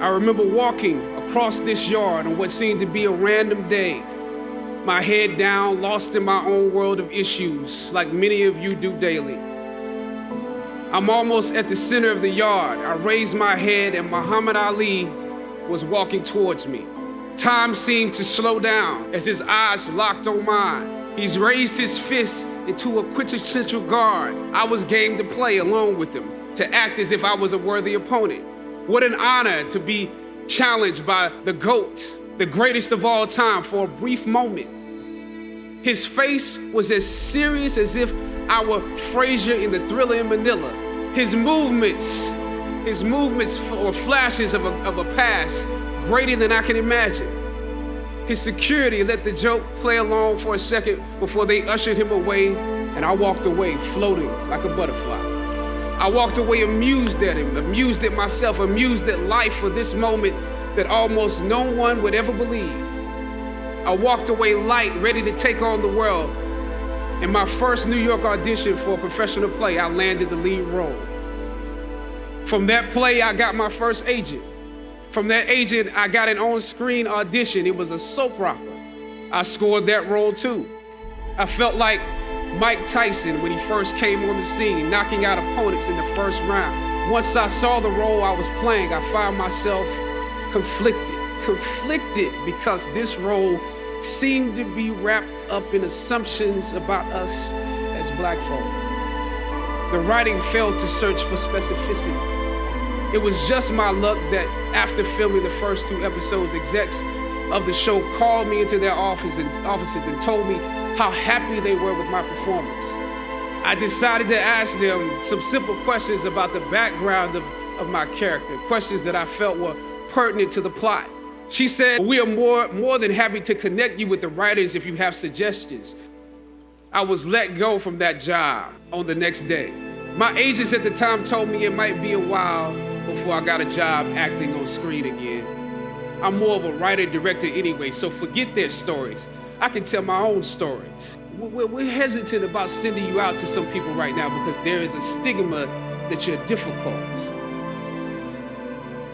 I remember walking across this yard on what seemed to be a random day, my head down, lost in my own world of issues, like many of you do daily. I'm almost at the center of the yard. I raised my head and Muhammad Ali was walking towards me. Time seemed to slow down as his eyes locked on mine. He's raised his fist into a quintessential guard. I was game to play along with him, to act as if I was a worthy opponent. What an honor to be challenged by the GOAT, the greatest of all time, for a brief moment. His face was as serious as if I were Frazier in the Thriller in Manila. His movements were flashes of a past greater than I can imagine. His security let the joke play along for a second before they ushered him away, and I walked away floating like a butterfly. I walked away amused at him, amused at myself, amused at life for this moment that almost no one would ever believe. I walked away light, ready to take on the world. In my first New York audition for a professional play, I landed the lead role. From that play, I got my first agent. From that agent, I got an on-screen audition. It was a soap opera. I scored that role too. I felt like Mike Tyson when he first came on the scene, knocking out opponents in the first round. Once I saw the role I was playing, I found myself conflicted because this role seemed to be wrapped up in assumptions about us as Black folk. The writing failed to search for specificity. It was just my luck that after filming the first 2 episodes, execs of the show called me into their offices and told me how happy they were with my performance. I decided to ask them some simple questions about the background of my character, questions that I felt were pertinent to the plot. She said, "We are more than happy to connect you with the writers if you have suggestions." I was let go from that job on the next day. My agents at the time told me it might be a while before I got a job acting on screen again. I'm more of a writer-director anyway, so forget their stories. I can tell my own stories. We're hesitant about sending you out to some people right now because there is a stigma that you're difficult.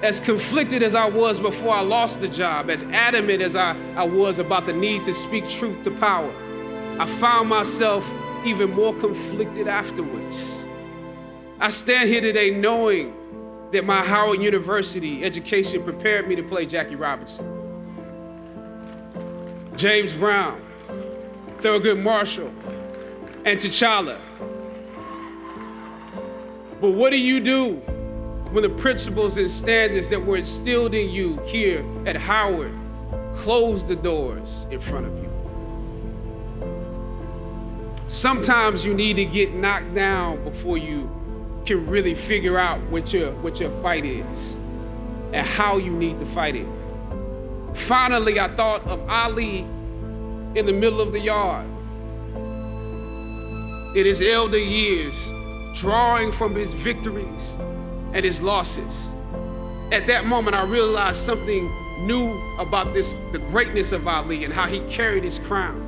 As conflicted as I was before I lost the job, as adamant as I was about the need to speak truth to power, I found myself even more conflicted afterwards. I stand here today knowing that my Howard University education prepared me to play Jackie Robinson, James Brown, Thurgood Marshall, and T'Challa. But what do you do when the principles and standards that were instilled in you here at Howard close the doors in front of you? Sometimes you need to get knocked down before you can really figure out what your fight is and how you need to fight it. Finally, I thought of Ali in the middle of the yard. In his elder years, drawing from his victories and his losses. At that moment, I realized something new about the greatness of Ali and how he carried his crown.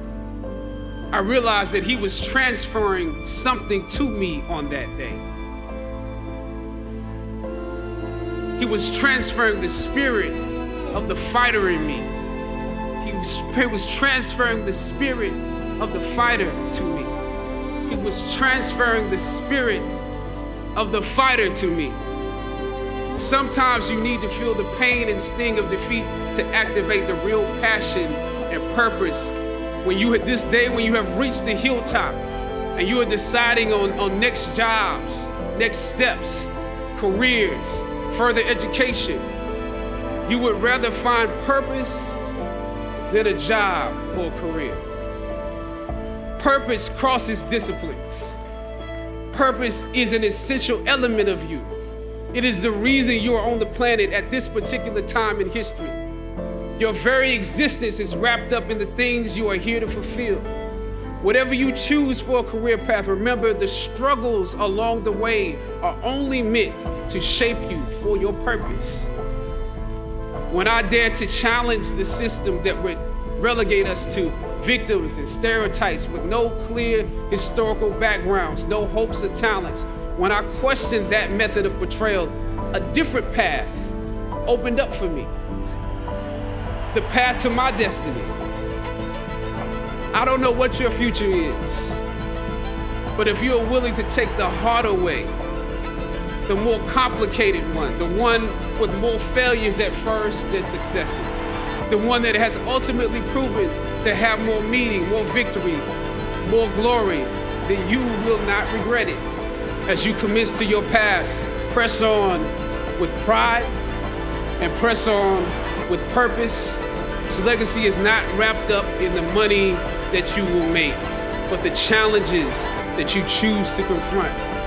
I realized that he was transferring something to me on that day. He was transferring the spirit of the fighter in me. He was transferring the spirit of the fighter to me. He was transferring the spirit of the fighter to me. Sometimes you need to feel the pain and sting of defeat to activate the real passion and purpose. When you have reached the hilltop and you are deciding on next jobs, next steps, careers, further education, you would rather find purpose than a job or a career. Purpose crosses disciplines. Purpose is an essential element of you. It is the reason you are on the planet at this particular time in history. Your very existence is wrapped up in the things you are here to fulfill. Whatever you choose for a career path, remember the struggles along the way are only meant to shape you for your purpose. When I dare to challenge the system that would relegate us to victims and stereotypes with no clear historical backgrounds, no hopes or talents, when I question that method of portrayal, a different path opened up for me. The path to my destiny. I don't know what your future is, but if you're willing to take the harder way, the more complicated one, the one with more failures at first than successes, the one that has ultimately proven to have more meaning, more victory, more glory, then you will not regret it. As you commit to your past, press on with pride and press on with purpose. This legacy is not wrapped up in the money that you will make, but the challenges that you choose to confront.